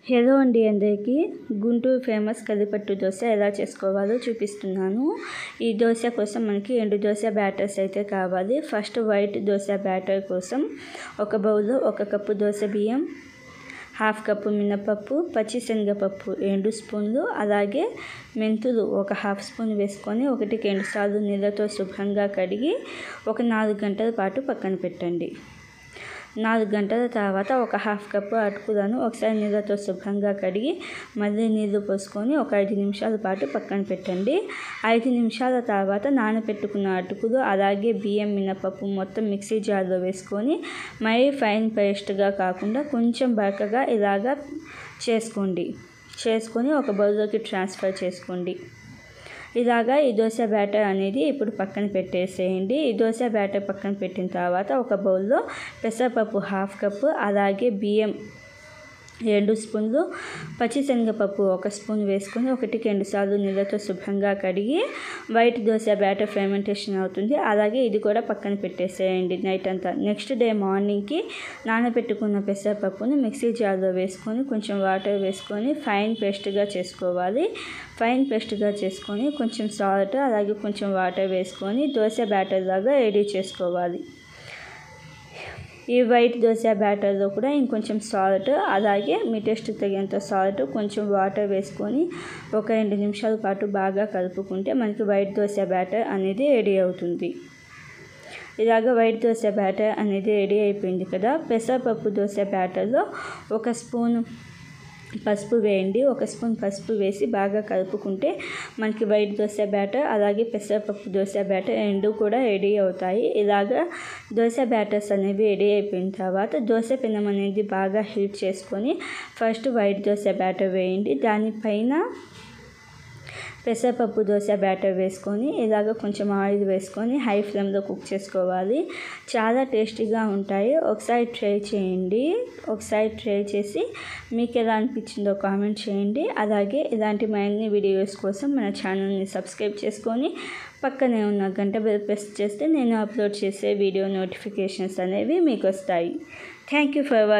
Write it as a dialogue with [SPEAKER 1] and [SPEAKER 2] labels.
[SPEAKER 1] Hello అండి అందరికీ. Guntur famous కలిపట్టు dosa ఎలా చేసుకోవాలో చూపిస్తున్నాను. ఈ దోశ కోసం మనకి ఎండు దోశ బ్యాటర్స్ అయితే కావాలి. ఫస్ట్ వైట్ దోశ బ్యాటర్ కోసం ఒక బౌల్లో 1 కప్పు దోశ బియ్యం, 1/2 కప్పు మినపప్పు, పచ్చిశనగపప్పు 2 స్పూన్లు, అలాగే మెంతులు 1/2 స్పూన్ వేసుకొని 1-2 సార్లు నీళ్ళతో శుభ్రంగా కడిగి ఒక 4 గంటల పాటు పక్కన పెట్టండి. 4 గంటల తర్వాత 1/2 కప్పు అటుకులను ఒకసారి నీళ్ళతో శుభ్రంగా కడిగి మళ్ళీ నీళ్లు పోసుకొని ఒక 5 నిమిషాల పాటు పక్కన పెట్టండి. 5 నిమిషాల తర్వాత నానబెట్టుకున్న అటుకులు అలాగే బియ్యం, మినపప్పు మొత్తం మిక్సీ జార్లో వేసుకొని మరీ ఫైన్ పేస్ట్గా కాకుండా కొంచెం బరకగా ఇలాగా చేసుకొని ఒక బౌల్లోకి ట్రాన్స్ఫర్ చేసుకోండి. ఇలాగా ఈ దోశ బ్యాటర్ అనేది ఇప్పుడు పక్కన పెట్టేసేయండి. ఈ దోశ బ్యాటర్ పక్కన పెట్టిన తర్వాత ఒక బౌల్లో పెసరపప్పు 1/2 కప్పు, అలాగే బియ్యం 2 స్పూన్లు, పచ్చిశనగపప్పు 1 స్పూన్ వేసుకొని 1-2 సార్లు నీళ్ళతో శుభ్రంగా కడిగి వైట్ దోశ బ్యాటర్ ఫెర్మెంటేషన్ అవుతుంది. అలాగే ఇది కూడా పక్కన పెట్టేసేయండి నైట్ అంతా. నెక్స్ట్ డే మార్నింగ్కి నానబెట్టుకున్న పెసరపప్పును మిక్సీ జార్లో వేసుకొని కొంచెం వాటర్ వేసుకొని ఫైన్ పేస్ట్గా చేసుకోవాలి. ఫైన్ పేస్ట్గా చేసుకొని కొంచెం సాల్ట్ అలాగే కొంచెం వాటర్ వేసుకొని దోశ బ్యాటర్ లాగా రెడీ చేసుకోవాలి. ఈ వైట్ దోశ బ్యాటర్లో కూడా ఇంకొంచెం సాల్ట్ అలాగే మీ టేస్ట్ తగినంత సాల్ట్ కొంచెం వాటర్ వేసుకొని ఒక 2 నిమిషాల పాటు బాగా కలుపుకుంటే మనకి వైట్ దోశ బ్యాటర్ అనేది రెడీ అవుతుంది. ఇలాగ వైట్ దోశ బ్యాటర్ అనేది రెడీ అయిపోయింది కదా. పెసరపప్పు దోశ బ్యాటర్లో 1 స్పూన్ పసుపు వేయండి. 1 స్పూన్ పసుపు వేసి బాగా కలుపుకుంటే మనకి వైట్ దోశ బ్యాటర్ అలాగే పెసరపప్పు దోశ బ్యాటర్ 2 కూడా రెడీ అవుతాయి. ఇలాగా దోశ బ్యాటర్స్ అనేవి రెడీ అయిపోయిన తర్వాత దోశ పెనం అనేది బాగా హీట్ చేసుకొని ఫస్ట్ వైట్ దోశ బ్యాటర్ వేయండి. దానిపైన పెసరపప్పు దోశ బ్యాటర్ వేసుకొని ఇలాగ కొంచెం ఆయిల్ వేసుకొని హై ఫ్లేమ్లో కుక్ చేసుకోవాలి. చాలా టేస్టీగా ఉంటాయి. ఒకసారి ట్రై చేయండి. ఒకసారి ట్రై చేసి మీకు ఎలా అనిపించిందో కామెంట్ చేయండి. అలాగే ఇలాంటి మరిన్ని వీడియోస్ కోసం మన ఛానల్ని సబ్స్క్రైబ్ చేసుకొని పక్కనే ఉన్న గంట బెల్ ప్రెస్ చేస్తే నేను అప్లోడ్ చేసే వీడియో నోటిఫికేషన్స్ అనేవి మీకు వస్తాయి. Thank you for watching.